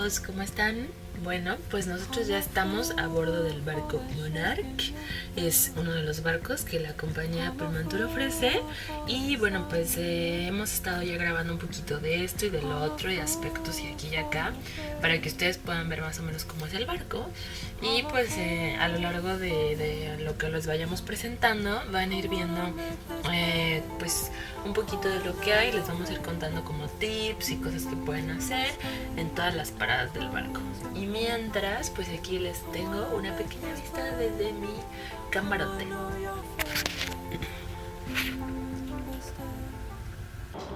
amigos, ¿cómo están? Bueno, pues nosotros ya estamos a bordo del barco Monarch. Es uno de los barcos que la compañía Pullmantur ofrece. Y bueno, pues hemos estado ya grabando un poquito de esto y de lo otro, y aspectos y aquí y acá, para que ustedes puedan ver más o menos cómo es el barco. Y pues a lo largo de lo que les vayamos presentando, van a ir viendo pues un poquito de lo que hay. Les vamos a ir contando como tips y cosas que pueden hacer en todas las paradas del barco. Y mientras, pues aquí les tengo una pequeña vista desde mi camarote.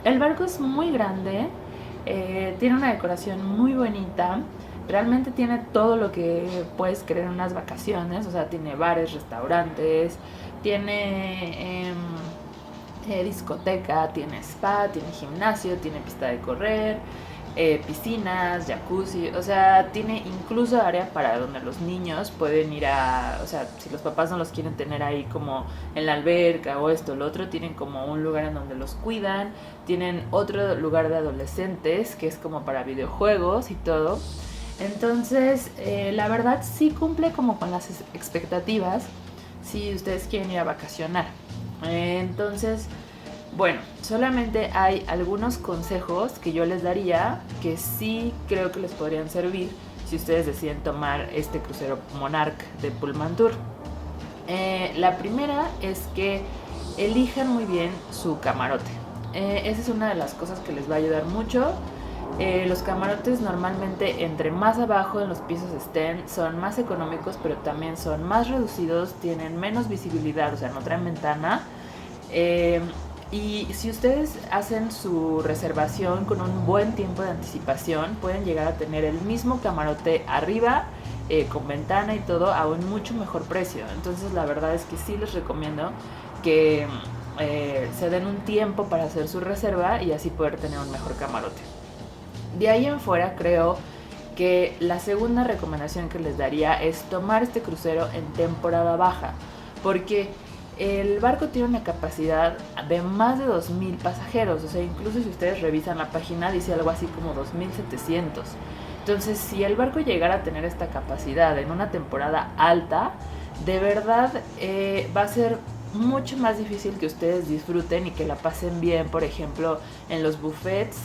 El barco es muy grande, tiene una decoración muy bonita, realmente tiene todo lo que puedes querer en unas vacaciones, o sea, tiene bares, restaurantes, tiene discoteca, tiene spa, tiene gimnasio, tiene pista de correr, piscinas, jacuzzi, o sea, tiene incluso área para donde los niños pueden ir o sea, si los papás no los quieren tener ahí como en la alberca o esto o lo otro, tienen como un lugar en donde los cuidan, tienen otro lugar de adolescentes que es como para videojuegos y todo. Entonces, la verdad sí cumple como con las expectativas si ustedes quieren ir a vacacionar. Entonces, bueno, solamente hay algunos consejos que yo les daría que sí creo que les podrían servir si ustedes deciden tomar este crucero Monarch de Pullmantur. La primera es que elijan muy bien su camarote. Esa es una de las cosas que les va a ayudar mucho. Los camarotes normalmente entre más abajo en los pisos estén son más económicos, pero también son más reducidos, tienen menos visibilidad, o sea, no traen ventana. Y si ustedes hacen su reservación con un buen tiempo de anticipación, pueden llegar a tener el mismo camarote arriba, con ventana y todo, a un mucho mejor precio. Entonces la verdad es que sí les recomiendo que se den un tiempo para hacer su reserva y así poder tener un mejor camarote. De ahí en fuera creo que la segunda recomendación que les daría es tomar este crucero en temporada baja, porque el barco tiene una capacidad de más de 2.000 pasajeros, o sea, incluso si ustedes revisan la página dice algo así como 2.700. Entonces, si el barco llegara a tener esta capacidad en una temporada alta, de verdad va a ser mucho más difícil que ustedes disfruten y que la pasen bien, por ejemplo, en los buffets,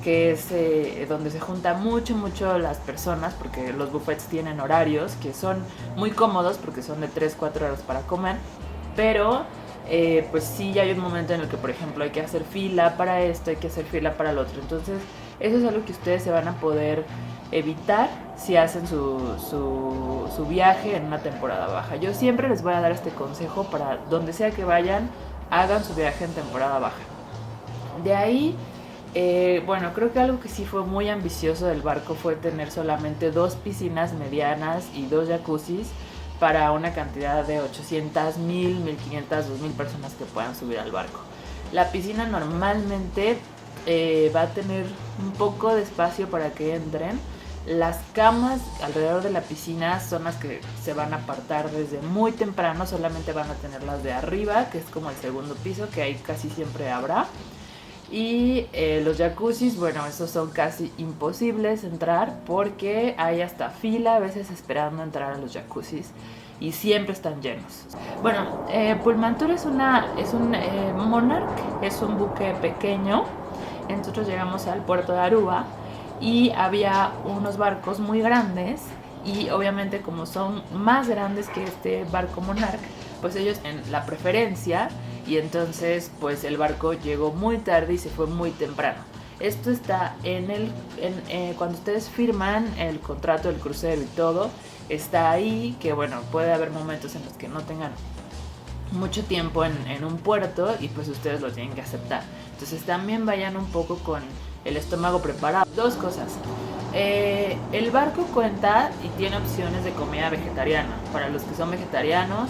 que es donde se juntan mucho las personas, porque los buffets tienen horarios que son muy cómodos porque son de 3-4 horas para comer, pero pues sí, ya hay un momento en el que, por ejemplo, hay que hacer fila para esto, hay que hacer fila para lo otro. Entonces eso es algo que ustedes se van a poder evitar si hacen su viaje en una temporada baja. Yo siempre les voy a dar este consejo para donde sea que vayan, hagan su viaje en temporada baja. De ahí, bueno, creo que algo que sí fue muy ambicioso del barco fue tener solamente 2 piscinas medianas y 2 jacuzzis para una cantidad de 800, 1000, 1500, 2000 personas que puedan subir al barco. La piscina normalmente va a tener un poco de espacio para que entren. Las camas alrededor de la piscina son las que se van a apartar desde muy temprano, solamente van a tener las de arriba, que es como el segundo piso, que ahí casi siempre habrá. Y los jacuzzis, bueno, esos son casi imposibles entrar porque hay hasta fila a veces esperando entrar a los jacuzzis y siempre están llenos. Bueno, Pullmantur es un Monarch, es un buque pequeño. Nosotros llegamos al puerto de Aruba y había unos barcos muy grandes y obviamente como son más grandes que este barco Monarch, pues ellos en la preferencia, y entonces pues el barco llegó muy tarde y se fue muy temprano. Esto está cuando ustedes firman el contrato del crucero y todo, está ahí que bueno, puede haber momentos en los que no tengan mucho tiempo en un puerto y pues ustedes lo tienen que aceptar. Entonces también vayan un poco con el estómago preparado. Dos cosas. El barco cuenta y tiene opciones de comida vegetariana para los que son vegetarianos.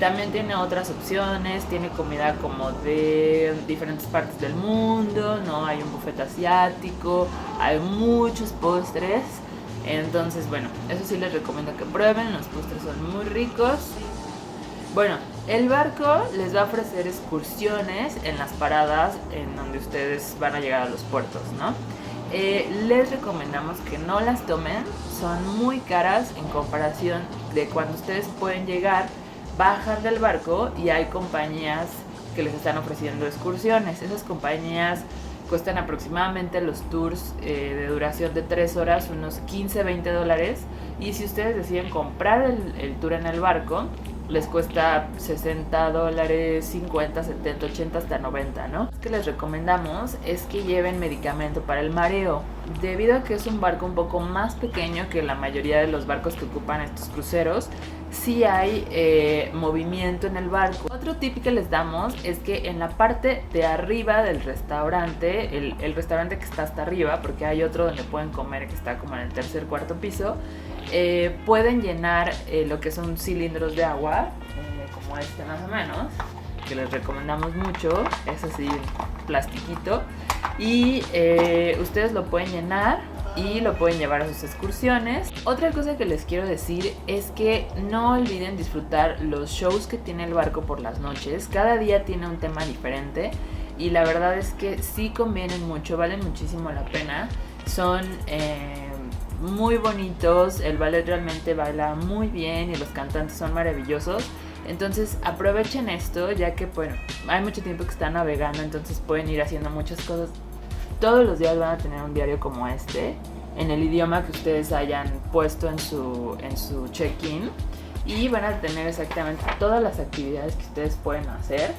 También tiene otras opciones, tiene comida como de diferentes partes del mundo, ¿no? Hay un buffet asiático, hay muchos postres. Entonces, bueno, eso sí les recomiendo que prueben, los postres son muy ricos. Bueno, el barco les va a ofrecer excursiones en las paradas en donde ustedes van a llegar a los puertos, ¿no? les recomendamos que no las tomen, son muy caras en comparación de cuando ustedes pueden llegar, bajar del barco y hay compañías que les están ofreciendo excursiones. Esas compañías cuestan aproximadamente los tours de duración de 3 horas, unos $15-20. Y si ustedes deciden comprar el tour en el barco, les cuesta $60, 50, 70, 80, hasta 90, ¿no? Lo que les recomendamos es que lleven medicamento para el mareo, debido a que es un barco un poco más pequeño que la mayoría de los barcos que ocupan estos cruceros. Sí hay movimiento en el barco. Otro tip que les damos es que en la parte de arriba del restaurante, el restaurante que está hasta arriba, porque hay otro donde pueden comer que está como en el tercer, cuarto piso, pueden llenar lo que son cilindros de agua, como este más o menos, que les recomendamos mucho, es así plastiquito, y ustedes lo pueden llenar y lo pueden llevar a sus excursiones. Otra cosa que les quiero decir es que no olviden disfrutar los shows que tiene el barco por las noches. Cada día tiene un tema diferente y la verdad es que sí convienen mucho, valen muchísimo la pena. Son muy bonitos, el ballet realmente baila muy bien y los cantantes son maravillosos. Entonces aprovechen esto, ya que bueno, hay mucho tiempo que están navegando, entonces pueden ir haciendo muchas cosas. Todos los días van a tener un diario como este, en el idioma que ustedes hayan puesto en su check-in, y van a tener exactamente todas las actividades que ustedes pueden hacer.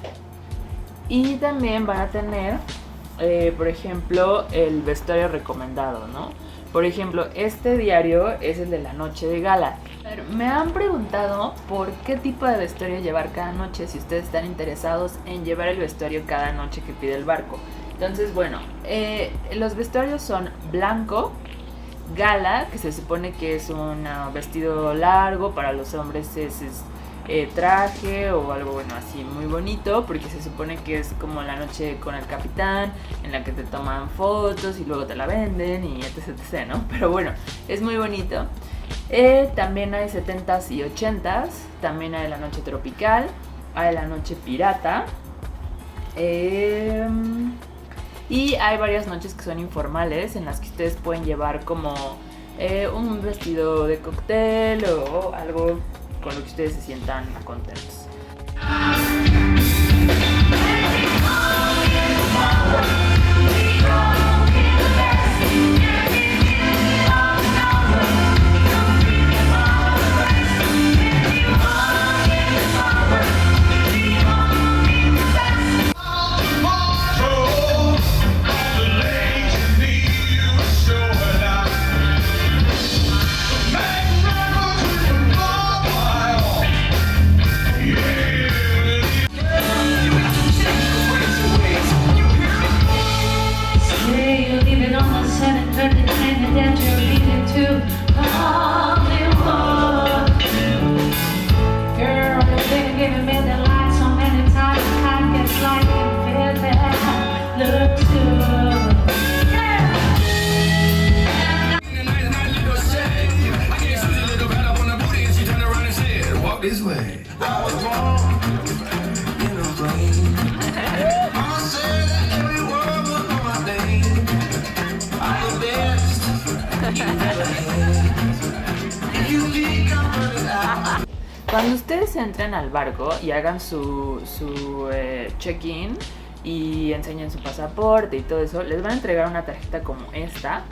Y también van a tener, por ejemplo, el vestuario recomendado, ¿no? Por ejemplo, este diario es el de la noche de gala. Me han preguntado por qué tipo de vestuario llevar cada noche, si ustedes están interesados en llevar el vestuario cada noche que pide el barco. Entonces, bueno, los vestuarios son blanco, gala, que se supone que es un vestido largo, para los hombres es traje o algo, bueno, así muy bonito, porque se supone que es como la noche con el capitán, en la que te toman fotos y luego te la venden y etc, ¿no? Pero bueno, es muy bonito. También hay 70s y 80s, también hay la noche tropical, hay la noche pirata, y hay varias noches que son informales, en las que ustedes pueden llevar como un vestido de cóctel o algo con lo que ustedes se sientan contentos. This way. I was born in a plane. Mama said that every word was on my name. I'm the best you ever had. If you think I'm running out. Cuando ustedes entren al barco y hagan su check-in y enseñen su pasaporte y todo eso, les van a entregar una tarjeta como esta.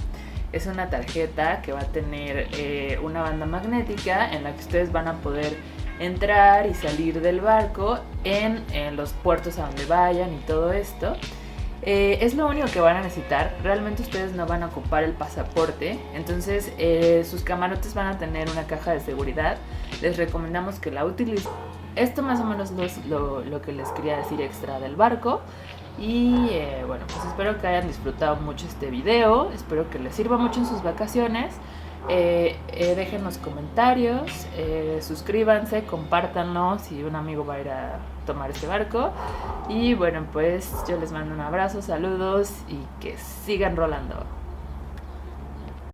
Es una tarjeta que va a tener una banda magnética en la que ustedes van a poder entrar y salir del barco en los puertos a donde vayan y todo esto. Es lo único que van a necesitar. Realmente ustedes no van a ocupar el pasaporte. Entonces sus camarotes van a tener una caja de seguridad. Les recomendamos que la utilicen. Esto más o menos es lo que les quería decir extra del barco. Y bueno, pues espero que hayan disfrutado mucho este video. Espero que les sirva mucho en sus vacaciones. Dejen los comentarios, suscríbanse, compártanlo si un amigo va a ir a tomar este barco. Y bueno, pues yo les mando un abrazo, saludos y que sigan rolando.